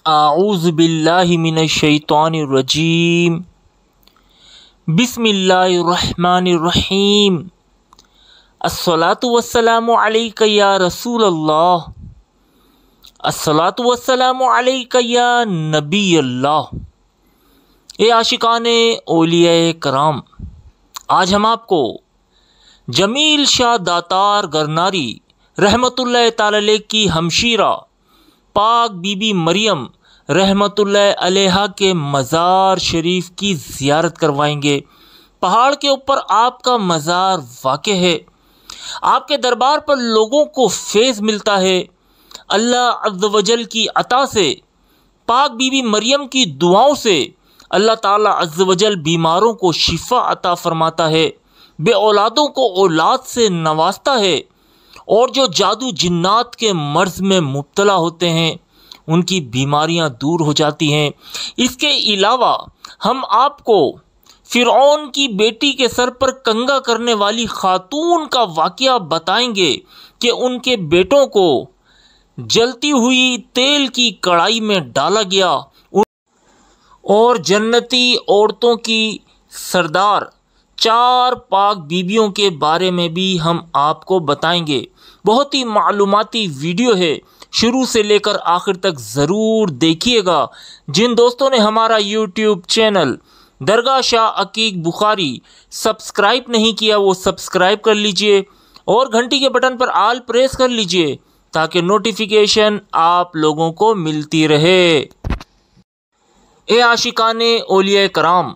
अऊज़ु बिल्लाहि मिनश्शैतानिर्रजीम। बिस्मिल्लाहिर्रहमानिर्रहीम। अस्सलातु वस्सलामु अलैका या रसूलल्लाह, अस्सलातु वस्सलामु अलैका या नबी अल्लाह। ए आशिकाने औलियाए कराम, आज हम आपको जमील शाह दातार गरनारी रहमतुल्लाह ताला अलैह की हमशीरा पाक बीबी मरियम रहमतुल्लाह अलैहा के मज़ार शरीफ की ज़ियारत करवाएंगे। पहाड़ के ऊपर आपका मज़ार वाक़ है। आपके दरबार पर लोगों को फैज़ मिलता है। अल्लाह अज़्ज़ वजल की अता से, पाक बीबी मरियम की दुआओं से अल्लाह ताला अज़्ज़ वजल बीमारों को शिफा अता फरमाता है, बे औलादों को औलाद से नवाजता है, और जो जादू जिन्नात के मर्ज़ में मुब्तला होते हैं उनकी बीमारियां दूर हो जाती हैं। इसके अलावा हम आपको फ़िरऔन की बेटी के सर पर कंगा करने वाली खातून का वाक़या बताएंगे कि उनके बेटों को जलती हुई तेल की कढ़ाई में डाला गया, और जन्नती औरतों की सरदार 4 पाक बीबियों के बारे में भी हम आपको बताएंगे। बहुत ही मालूमाती वीडियो है, शुरू से लेकर आखिर तक ज़रूर देखिएगा। जिन दोस्तों ने हमारा यूट्यूब चैनल दरगाह शाह अकीक बुखारी सब्सक्राइब नहीं किया वो सब्सक्राइब कर लीजिए, और घंटी के बटन पर आल प्रेस कर लीजिए ताकि नोटिफिकेशन आप लोगों को मिलती रहे। ए आशिकाने औलिया कराम,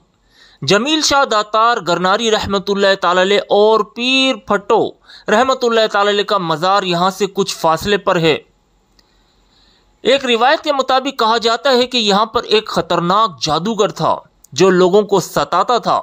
जमील शाह दातार गरनारी रहमतुल्लाह ताला अलैह और पीर फट्टो रहमतुल्लाह ताला अलैह का मज़ार यहाँ से कुछ फासले पर है। एक रिवायत के मुताबिक कहा जाता है कि यहाँ पर एक खतरनाक जादूगर था जो लोगों को सताता था।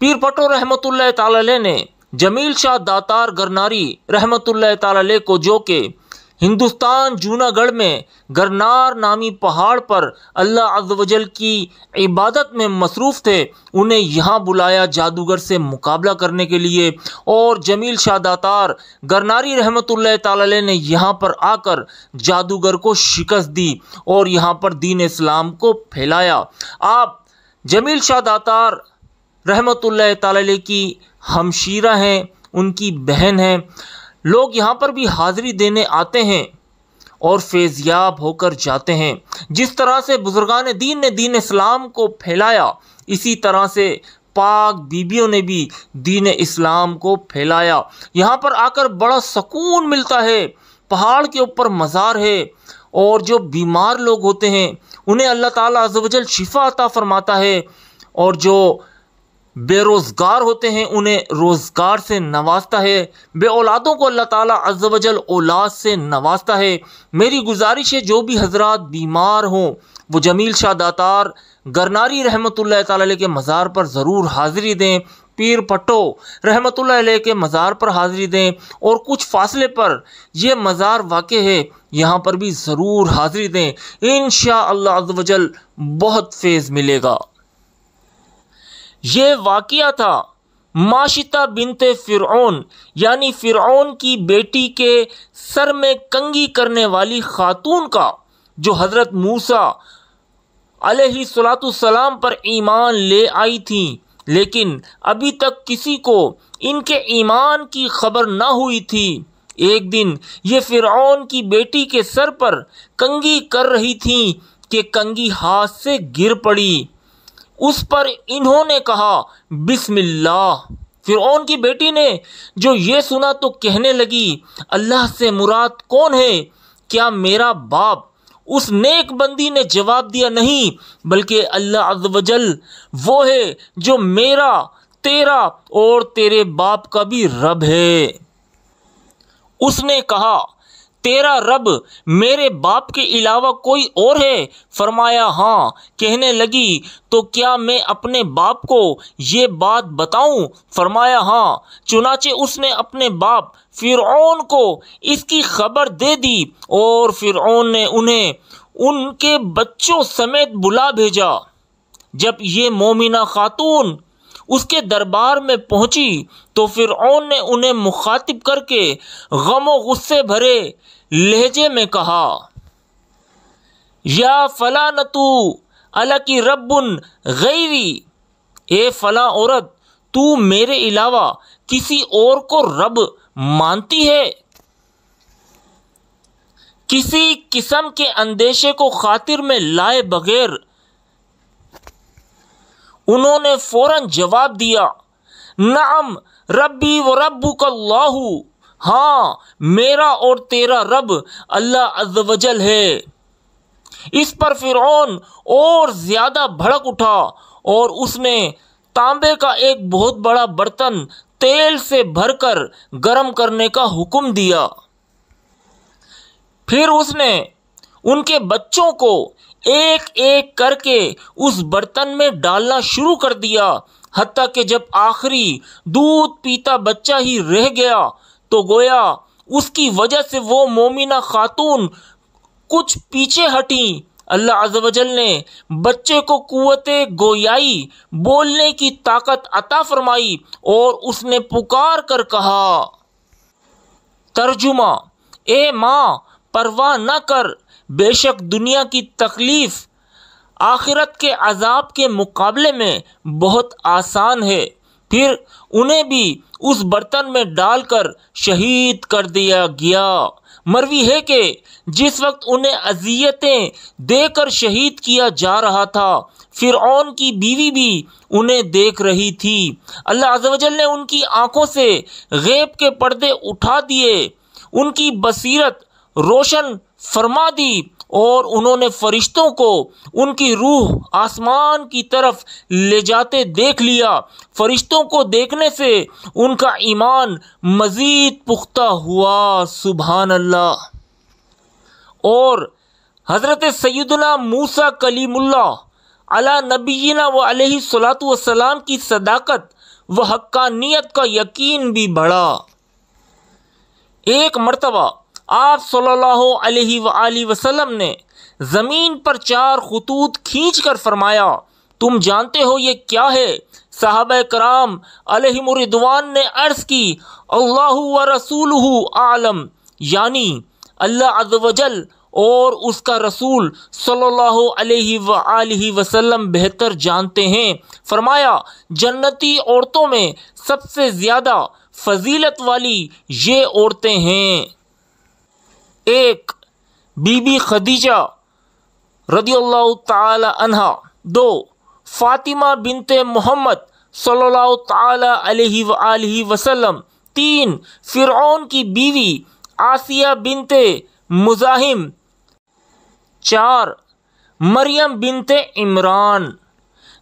पीर फट्टो रहमतुल्लाह ताला अलैह ने जमील शाह दातार गरनारी रहमतुल्लाह ताला अलैह को, जो कि हिंदुस्तान जूनागढ़ में गरनार नामी पहाड़ पर अल्लाह अज़्ज़ वजल की इबादत में मसरूफ़ थे, उन्हें यहाँ बुलाया जादूगर से मुकाबला करने के लिए। और जमील शाह दातार गरनारी रहमतुल्लाह ताला अलैह ने यहाँ पर आकर जादूगर को शिकस्त दी और यहाँ पर दीन इस्लाम को फैलाया। आप जमील शाह दातार रहमतुल्लाह ताला अलैह की हमशीरा हैं, उनकी बहन हैं। लोग यहाँ पर भी हाज़िरी देने आते हैं और फैज़याब होकर जाते हैं। जिस तरह से बुज़ुर्गान दीन ने दीन इस्लाम को फैलाया, इसी तरह से पाक बीबियों ने भी दीन इस्लाम को फैलाया। यहाँ पर आकर बड़ा सुकून मिलता है। पहाड़ के ऊपर मज़ार है, और जो बीमार लोग होते हैं उन्हें अल्लाह ताला अज़्ज़ वजल शिफा अता फरमाता है, और जो बेरोज़गार होते हैं उन्हें रोज़गार से नवाजता है, बे औलादों को अल्लाह ताला अज़्ज़ वजल औलाद से नवाजता है। मेरी गुजारिश है जो भी हजरात बीमार हों वो जमील शाह दातार गरनारी रहमतुल्लाह ताला अलैह के मज़ार पर ज़रूर हाज़िरी दें, पीर फट्टो रहमतुल्लाह अलैह के मज़ार पर हाज़िरी दें, और कुछ फासले पर यह मज़ार वाक़ है यहाँ पर भी ज़रूर हाज़िरी दें। इंशाअल्लाह अज़्ज़ वजल बहुत फैज़ मिलेगा। ये वाक़या था माशिता बिनते फ़िरऔन यानी फ़िरऔन की बेटी के सर में कंगी करने वाली खातून का, जो हज़रत मूसा अलैहिस्सलाम पर ईमान ले आई थी, लेकिन अभी तक किसी को इनके ईमान की खबर ना हुई थी। एक दिन ये फ़िरऔन की बेटी के सर पर कंगी कर रही थी कि कंगी हाथ से गिर पड़ी। उस पर इन्होंने कहा बिस्मिल्लाह। फ़िरऔन की बेटी ने जो ये सुना तो कहने लगी, अल्लाह से मुराद कौन है? क्या मेरा बाप? उस नेक बंदी ने जवाब दिया, नहीं, बल्कि अल्लाह अज़्ज़ वजल वो है जो मेरा, तेरा और तेरे बाप का भी रब है। उसने कहा, तेरा रब मेरे बाप के अलावा कोई और है? फरमाया हाँ। कहने लगी, तो क्या मैं अपने बाप को ये बात बताऊं? फरमाया हाँ। चुनाचे उसने अपने बाप फ़िरऔन को इसकी खबर दे दी, और फ़िरऔन ने उन्हें उनके बच्चों समेत बुला भेजा। जब ये मोमिना खातून उसके दरबार में पहुंची तो फ़िरऔन ने उन्हें मुखातिब करके गम व गुस्से भरे लहजे में कहा, یا فلانتو الکی رب غیری، اے فلاں عورت تو میرے علاوہ کسی اور کو رب مانتی ہے؟ کسی قسم کے اندیشے کو خاطر میں لائے بغیر انہوں نے فوراً جواب دیا، نعم ربی و ربک اللہ، ہاں میرا اور تیرا رب اللہ عز و جل ہے۔ اس پر فرعون اور زیادہ بھڑک اٹھا اور اس نے تانبے کا ایک بہت بڑا برتن تیل سے بھر کر گرم کرنے کا حکم دیا۔ پھر اس نے ان کے بچوں کو ایک ایک کر کے اس برتن میں ڈالنا شروع کر دیا، حتیٰ کہ جب آخری دودھ پیتا بچہ ہی رہ گیا تو گویا اس کی وجہ سے وہ مومنہ خاتون کچھ پیچھے ہٹیں۔ اللہ عز و جل نے بچے کو قوت گویائی، بولنے کی طاقت عطا فرمائی اور اس نے پکار کر کہا، ترجمہ، اے ماں پرواہ نہ کر، بے شک دنیا کی تکلیف آخرت کے عذاب کے مقابلے میں بہت آسان ہے۔ پھر انہیں بھی اس برتن میں ڈال کر شہید کر دیا گیا۔ مروی ہے کہ جس وقت انہیں اذیتیں دے کر شہید کیا جا رہا تھا، فرعون کی بیوی بھی انہیں دیکھ رہی تھی۔ اللہ عز و جل نے ان کی آنکھوں سے غیب کے پردے اٹھا دیے، ان کی بصیرت روشن فرما دی اور انہوں نے فرشتوں کو ان کی روح آسمان کی طرف لے جاتے دیکھ لیا۔ فرشتوں کو دیکھنے سے ان کا ایمان مزید پختہ ہوا، سبحان اللہ۔ اور حضرت سیدنا موسیٰ کلیم اللہ علی نبینا و علیہ الصلاۃ والسلام کی صداقت و حقانیت کا یقین بھی بڑھا۔ ایک مرتبہ آپ صلی اللہ علیہ وآلہ وسلم نے زمین پر 4 خطوط کھینچ کر فرمایا، تم جانتے ہو یہ کیا ہے؟ صحابہ کرام علیہم الرضوان نے عرض کی، اللہ و رسولہ اعلم، یعنی اللہ عز و جل اور اس کا رسول صلی اللہ علیہ وآلہ وسلم بہتر جانتے ہیں۔ فرمایا، جنتی عورتوں میں سب سے زیادہ فضیلت والی یہ عورتیں ہیں: 1 بی بی خدیجہ رضی اللہ تعالی عنہا، 2 فاطمہ بنت محمد صلی اللہ تعالی علیہ وآلہ وسلم، 3 فرعون کی بیوی آسیہ بنت مزاحم، 4 مریم بنت عمران۔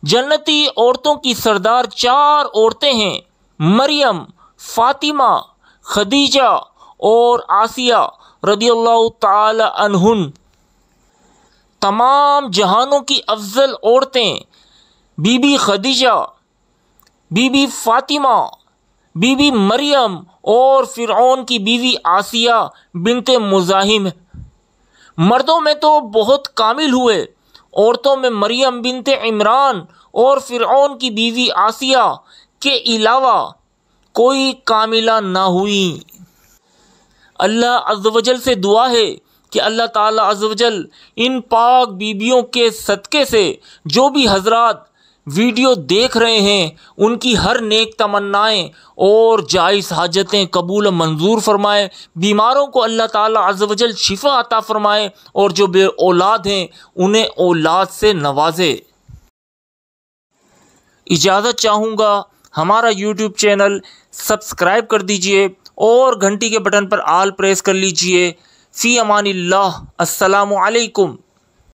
جنتی عورتوں کی سردار 4 عورتیں ہیں: مریم، فاطمہ، خدیجہ اور آسیہ رضی اللہ تعالی عنہن۔ تمام جہانوں کی افضل عورتیں بی بی خدیجہ، بی بی فاطمہ، بی بی مریم اور فرعون کی بیوی آسیہ بنت مزاحم۔ مردوں میں تو بہت کامل ہوئے، عورتوں میں مریم بنت عمران اور فرعون کی بیوی آسیہ کے علاوہ کوئی کاملہ نہ ہوئی۔ اللہ عز و جل سے دعا ہے کہ اللہ تعالیٰ عز و جل ان پاک بیبیوں کے صدقے سے جو بھی حضرات ویڈیو دیکھ رہے ہیں ان کی ہر نیک تمنائیں اور جائز حاجتیں قبول و منظور فرمائے، بیماروں کو اللہ تعالیٰ عز و جل شفا عطا فرمائے، اور جو بے اولاد ہیں انہیں اولاد سے نوازے۔ اجازت چاہوں گا، ہمارا یوٹیوب چینل سبسکرائب کر دیجئے اور گھنٹی کے بٹن پر آل پریس کر لیجئے۔ فی امان اللہ، السلام علیکم۔